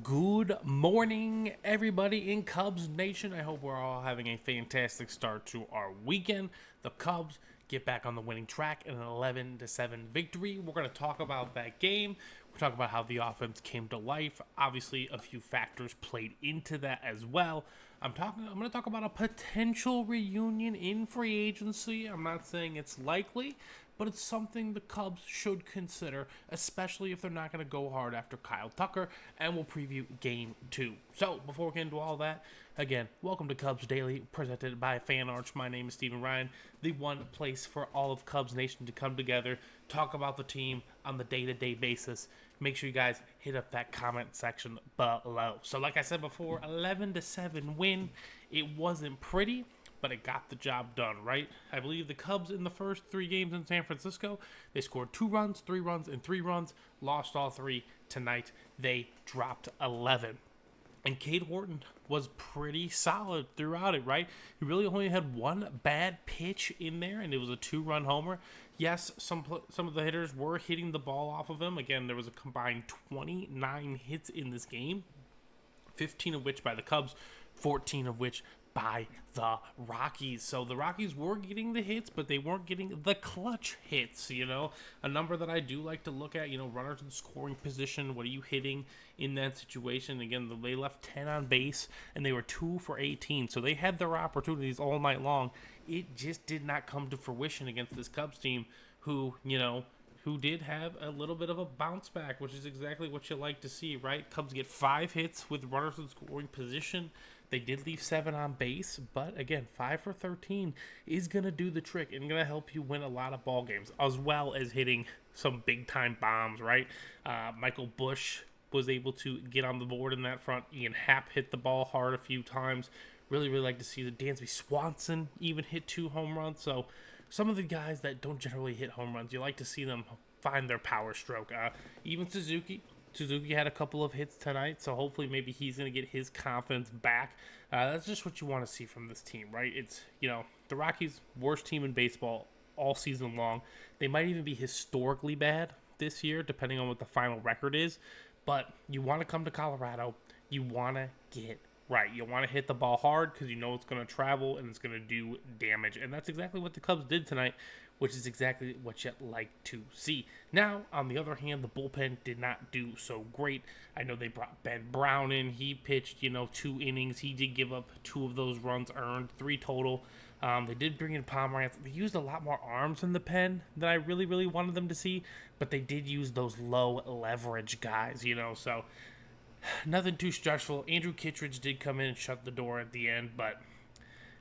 Good morning, everybody in Cubs Nation. I hope we're all having a fantastic start to our weekend. The Cubs get back on the winning track in an 11-7 victory. We're going to talk about that game. We'll talk about how the offense came to life. Obviously, a few factors played into that as well. I'm going to talk about a potential reunion in free agency. I'm not saying it's likely, but it's something the Cubs should consider, especially if they're not going to go hard after Kyle Tucker, and we'll preview Game 2. So, before we get into all that, again, welcome to Cubs Daily, presented by Fan Arch. My name is Steven Ryan, the one place for all of Cubs Nation to come together, talk about the team on the day-to-day basis. Make sure you guys hit up that comment section below. So, like I said before, 11-7 win. It wasn't pretty, but it got the job done, right? I believe the Cubs in the first 3 games in San Francisco, they scored 2 runs, 3 runs, and 3 runs, lost all 3. Tonight, they dropped 11. And Cade Horton was pretty solid throughout it, right? He really only had one bad pitch in there, and it was a 2-run homer. Yes, some of the hitters were hitting the ball off of him. Again, there was a combined 29 hits in this game, 15 of which by the Cubs, 14 of which by the Rockies. So the Rockies were getting the hits, but they weren't getting the clutch hits, A number that I do like to look at, runners in scoring position. What are you hitting in that situation? Again, they left 10 on base, and they were 2 for 18. So they had their opportunities all night long. It just did not come to fruition against this Cubs team who did have a little bit of a bounce back, which is exactly what you like to see, right? Cubs get 5 hits with runners in scoring position. They did leave 7 on base, but again, 5 for 13 is going to do the trick and going to help you win a lot of ball games, as well as hitting some big-time bombs, right? Michael Busch was able to get on the board in that front. Ian Happ hit the ball hard a few times. Really like to see the Dansby Swanson even hit 2 home runs. So some of the guys that don't generally hit home runs, you like to see them find their power stroke. Even Suzuki had a couple of hits tonight, so hopefully maybe he's going to get his confidence back. That's just what you want to see from this team, right? It's, the Rockies' worst team in baseball all season long. They might even be historically bad this year, depending on what the final record is. But you want to come to Colorado. You want to get right. You want to hit the ball hard because you know it's going to travel and it's going to do damage. And that's exactly what the Cubs did tonight, which is exactly what you'd like to see. Now, on the other hand, the bullpen did not do so great. I know they brought Ben Brown in. He pitched, 2 innings. He did give up 2 of those runs earned, 3 total. They did bring in Pomerantz. They used a lot more arms in the pen than I really wanted them to see, but they did use those low leverage guys, so nothing too stressful. Andrew Kittredge did come in and shut the door at the end, but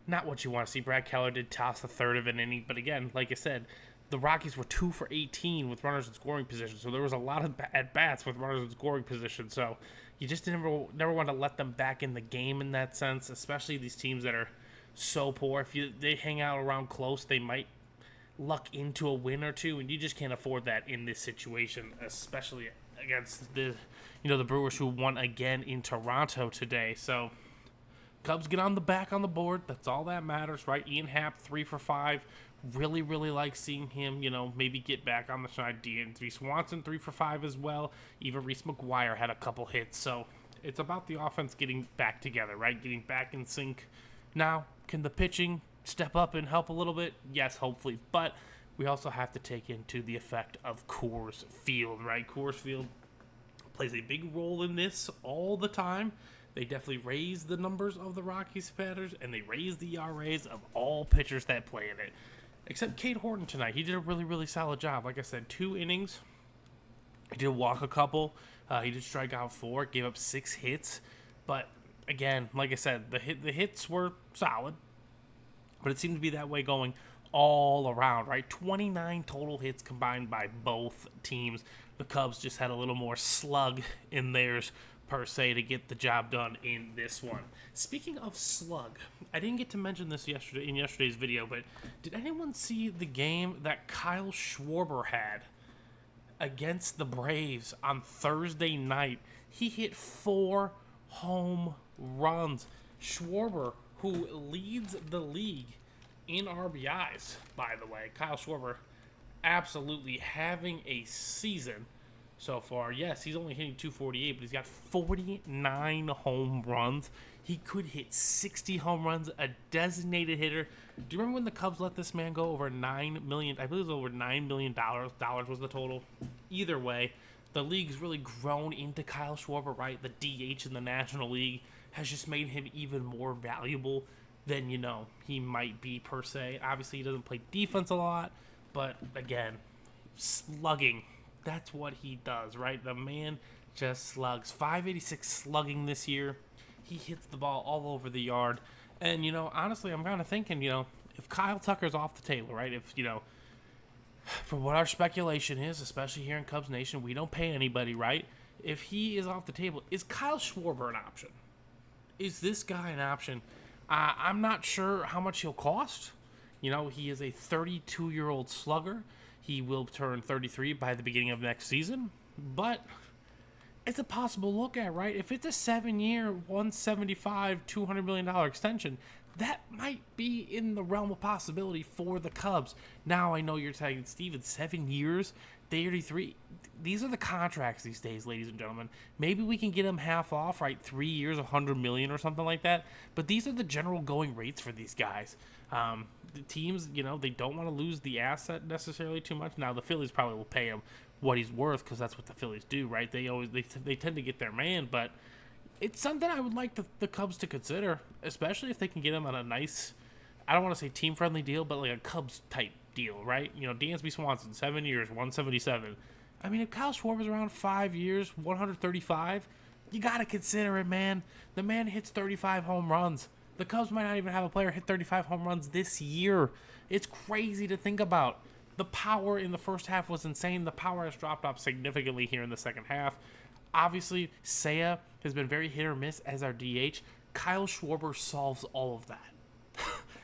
not what you want to see. Brad Keller did toss a third of an inning, but again, like I said, the Rockies were 2 for 18 with runners in scoring position, so there was a lot of at-bats with runners in scoring position, so you just never want to let them back in the game in that sense, especially these teams that are so poor. If they hang out around close, they might luck into a win or two, and you just can't afford that in this situation, especially against the Brewers, who won again in Toronto today. So Cubs get on the board. That's all that matters, right? Ian Happ, 3 for 5. Really like seeing him, maybe get back on the side. Dansby Swanson, 3 for 5 as well. Even Reese McGuire had a couple hits. So it's about the offense getting back together, right? Getting back in sync. Now, can the pitching step up and help a little bit? Yes, hopefully. But we also have to take into the effect of Coors Field, right? Coors Field plays a big role in this all the time. They definitely raise the numbers of the Rockies batters, and they raise the ERAs of all pitchers that play in it. Except Cade Horton tonight. He did a really solid job. Like I said, 2 innings. He did walk a couple. He did strike out 4, gave up 6 hits. But again, like I said, the hits were solid, but it seemed to be that way going all around, right? 29 total hits combined by both teams. The Cubs just had a little more slug in theirs, per se, to get the job done in this one. Speaking of slug, I didn't get to mention this in yesterday's video, but did anyone see the game that Kyle Schwarber had against the Braves on Thursday night? He hit 4 home runs. Schwarber, who leads the league in RBIs, by the way. Kyle Schwarber absolutely having a season. so far. Yes, he's only hitting 248, but he's got 49 home runs. He could hit 60 home runs, a designated hitter. Do you remember when the Cubs let this man go over $9 million? I believe it was over $9 million. Dollars was the total. Either way, the league's really grown into Kyle Schwarber, right? The DH in the National League has just made him even more valuable than, he might be per se. Obviously, he doesn't play defense a lot, but again, slugging. That's what he does, right? The man just slugs. 586 slugging this year. He hits the ball all over the yard. And, honestly, I'm kind of thinking, if Kyle Tucker's off the table, right? If, for what our speculation is, especially here in Cubs Nation, we don't pay anybody, right? If he is off the table, is Kyle Schwarber an option? Is this guy an option? I'm not sure how much he'll cost. He is a 32-year-old slugger. He will turn 33 by the beginning of next season. But it's a possible look at, right? If it's a 7-year, $175, $200 million extension, that might be in the realm of possibility for the Cubs. Now, I know you're saying, Steven, 7 years, 33. These are the contracts these days, ladies and gentlemen. Maybe we can get them half off, right? 3 years, $100 million or something like that. But these are the general going rates for these guys. The teams, they don't want to lose the asset necessarily too much. Now, the Phillies probably will pay him what he's worth because that's what the Phillies do, right? They tend to get their man, but it's something I would like the Cubs to consider, especially if they can get him on a nice, I don't want to say team-friendly deal, but like a Cubs-type deal, right? Dansby Swanson, 7 years, 177. I mean, if Kyle Schwarber's around 5 years, 135, you got to consider it, man. The man hits 35 home runs. The Cubs might not even have a player hit 35 home runs this year. It's crazy to think about. The power in the first half was insane. The power has dropped off significantly here in the second half. Obviously, Seiya has been very hit or miss as our DH. Kyle Schwarber solves all of that.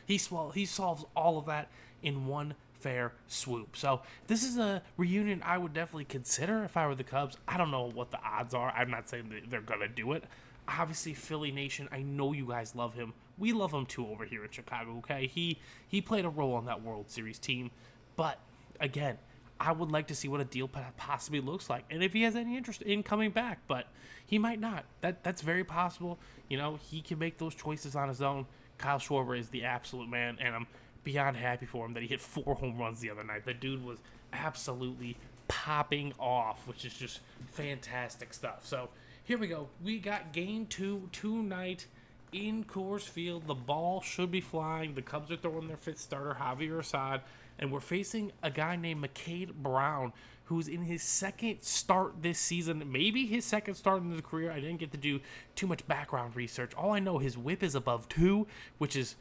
He solves all of that in one fair swoop. So this is a reunion I would definitely consider if I were the Cubs. I don't know what the odds are. I'm not saying that they're going to do it. Obviously, Philly Nation, I know you guys love him. We love him too over here in Chicago, okay? He played a role on that World Series team. But, again, I would like to see what a deal possibly looks like. And if he has any interest in coming back, but he might not. That's very possible. He can make those choices on his own. Kyle Schwarber is the absolute man, and I'm beyond happy for him that he hit 4 home runs the other night. The dude was absolutely popping off, which is just fantastic stuff. So, here we go. We got game 2 tonight in Coors Field. The ball should be flying. The Cubs are throwing their 5th starter, Javier Assad, and we're facing a guy named McCade Brown, who's in his 2nd start this season, maybe his 2nd start in his career. I didn't get to do too much background research. All I know, his whip is above 2, which is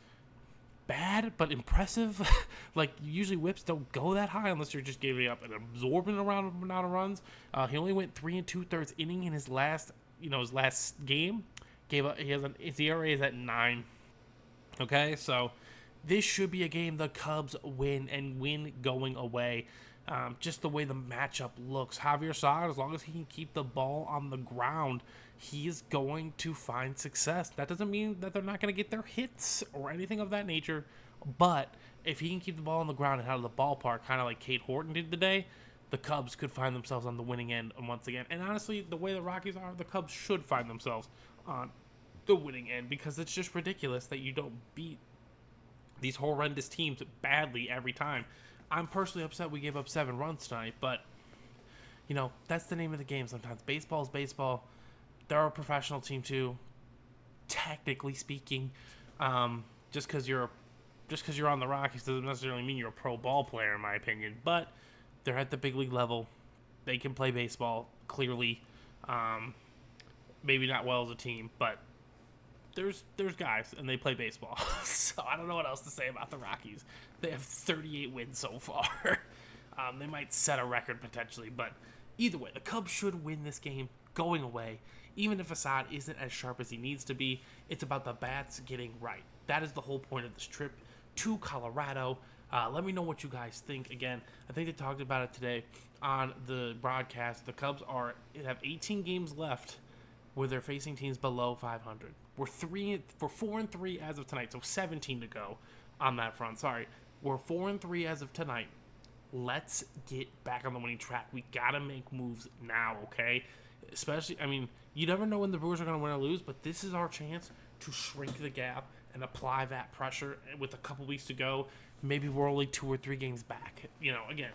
bad but impressive. Like, usually whips don't go that high unless you're just giving up an absorbent amount of runs. He only went 3 2/3 inning in his last game. His ERA is at 9. Okay, so this should be a game the Cubs win and win going away. Just the way the matchup looks. Javier Assad, as long as he can keep the ball on the ground, he is going to find success. That doesn't mean that they're not going to get their hits or anything of that nature, but if he can keep the ball on the ground and out of the ballpark, kind of like Kate Horton did today, the Cubs could find themselves on the winning end once again. And honestly, the way the Rockies are, the Cubs should find themselves on the winning end, because it's just ridiculous that you don't beat these horrendous teams badly every time. I'm personally upset we gave up 7 runs tonight, but, that's the name of the game sometimes. Baseball is baseball. They're a professional team too, technically speaking. Just because you're on the Rockies doesn't necessarily mean you're a pro ball player, in my opinion. But they're at the big league level. They can play baseball, clearly. Maybe not well as a team, but there's guys, and they play baseball. So I don't know what else to say about the Rockies. They have 38 wins so far. They might set a record potentially, but either way, the Cubs should win this game going away. Even if Assad isn't as sharp as he needs to be, it's about the bats getting right. That is the whole point of this trip to Colorado. Let me know what you guys think. Again, I think they talked about it today on the broadcast. The Cubs have 18 games left where they're facing teams below 500. We're 4-3 as of tonight, so 17 to go on that front. Sorry, we're 4-3 as of tonight. let's get back on the winning track. We gotta make moves now, okay? Especially, I mean, you never know when the Brewers are gonna win or lose, but this is our chance to shrink the gap and apply that pressure with a couple weeks to go. Maybe we're only 2 or 3 games back. Again,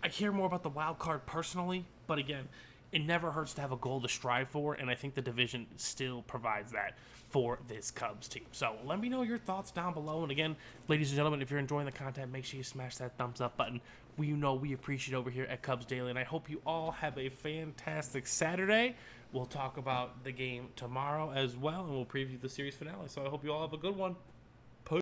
I care more about the wild card personally, but again, it never hurts to have a goal to strive for, and I think the division still provides that for this Cubs team. So let me know your thoughts down below. And again, ladies and gentlemen, if you're enjoying the content, make sure you smash that thumbs up button. We appreciate over here at Cubs Daily, and I hope you all have a fantastic Saturday. We'll talk about the game tomorrow as well, and we'll preview the series finale. So I hope you all have a good one.